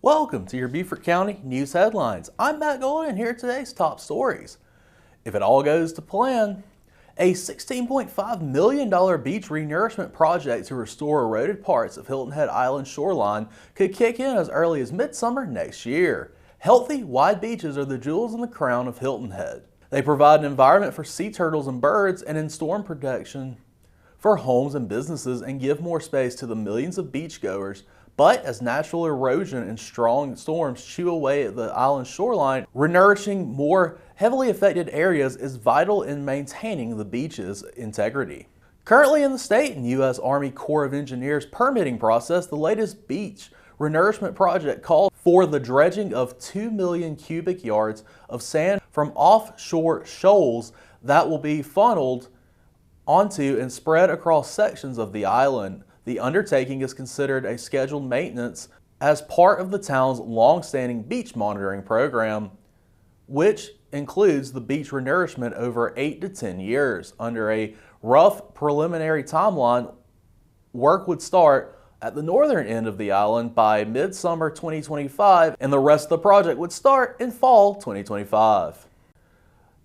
Welcome to your Beaufort County News Headlines. I'm Matt Goldin, and here are today's top stories. If it all goes to plan, a $16.5 million beach renourishment project to restore eroded parts of Hilton Head Island shoreline could kick in as early as midsummer next year. Healthy, wide beaches are the jewels in the crown of Hilton Head. They provide an environment for sea turtles and birds and in storm protection for homes and businesses and give more space to the millions of beachgoers. But as natural erosion and strong storms chew away at the island's shoreline, renourishing more heavily affected areas is vital in maintaining the beach's integrity. Currently in the state and U.S. Army Corps of Engineers permitting process, the latest beach renourishment project called for the dredging of 2 million cubic yards of sand from offshore shoals that will be funneled onto and spread across sections of the island. The undertaking is considered a scheduled maintenance as part of the town's long-standing beach monitoring program, which includes the beach renourishment over 8 to 10 years. Under a rough preliminary timeline, work would start at the northern end of the island by midsummer 2025, and the rest of the project would start in fall 2025.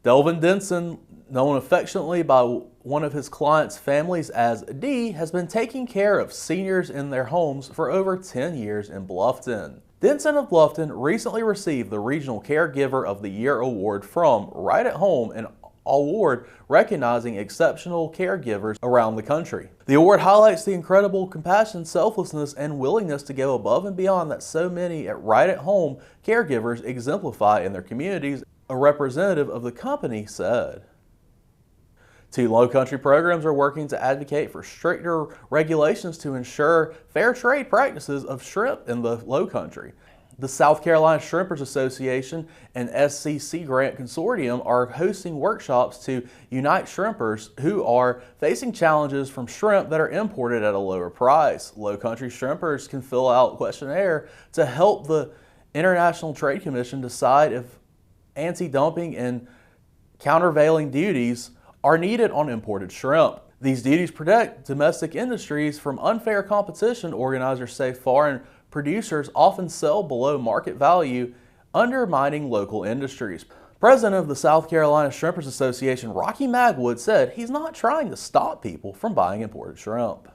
Delvin Denson, known affectionately by one of his clients' families as D, has been taking care of seniors in their homes for over 10 years in Bluffton. Denson of Bluffton recently received the Regional Caregiver of the Year award from Right at Home, an award recognizing exceptional caregivers around the country. The award highlights the incredible compassion, selflessness, and willingness to go above and beyond that so many at Right at Home caregivers exemplify in their communities, a representative of the company said. 2 Lowcountry programs are working to advocate for stricter regulations to ensure fair trade practices of shrimp in the Lowcountry. The South Carolina Shrimpers Association and SCC Grant Consortium are hosting workshops to unite shrimpers who are facing challenges from shrimp that are imported at a lower price. Lowcountry shrimpers can fill out a questionnaire to help the International Trade Commission decide if anti-dumping and countervailing duties are needed on imported shrimp. These duties protect domestic industries from unfair competition. Organizers say foreign producers often sell below market value, undermining local industries. President of the South Carolina Shrimpers Association, Rocky Magwood, said he's not trying to stop people from buying imported shrimp.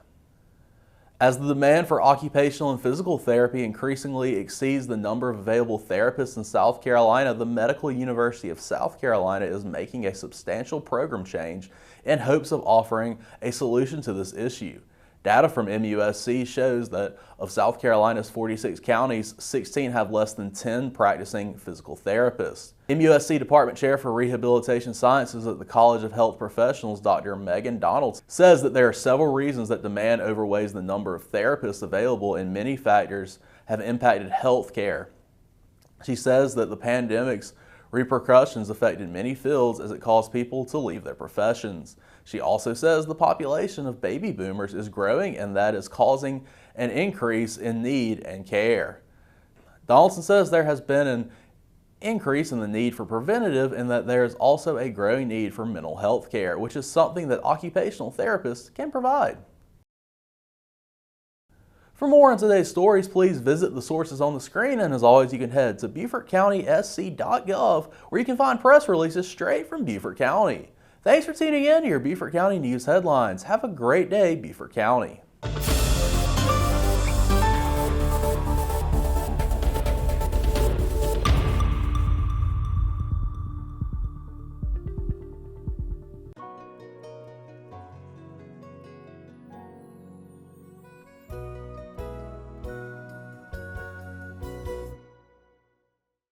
As the demand for occupational and physical therapy increasingly exceeds the number of available therapists in South Carolina, the Medical University of South Carolina is making a substantial program change in hopes of offering a solution to this issue. Data from MUSC shows that of South Carolina's 46 counties, 16 have less than 10 practicing physical therapists. MUSC Department Chair for Rehabilitation Sciences at the College of Health Professionals, Dr. Megan Donald, says that there are several reasons that demand outweighs the number of therapists available, and many factors have impacted health care. She says that the pandemic's repercussions affected many fields as it caused people to leave their professions. She also says the population of baby boomers is growing and that is causing an increase in need and care. Donaldson says there has been an increase in the need for preventative and that there is also a growing need for mental health care, which is something that occupational therapists can provide. For more on today's stories, please visit the sources on the screen, and as always, you can head to BeaufortCountySC.gov where you can find press releases straight from Beaufort County. Thanks for tuning in to your Beaufort County News Headlines. Have a great day, Beaufort County.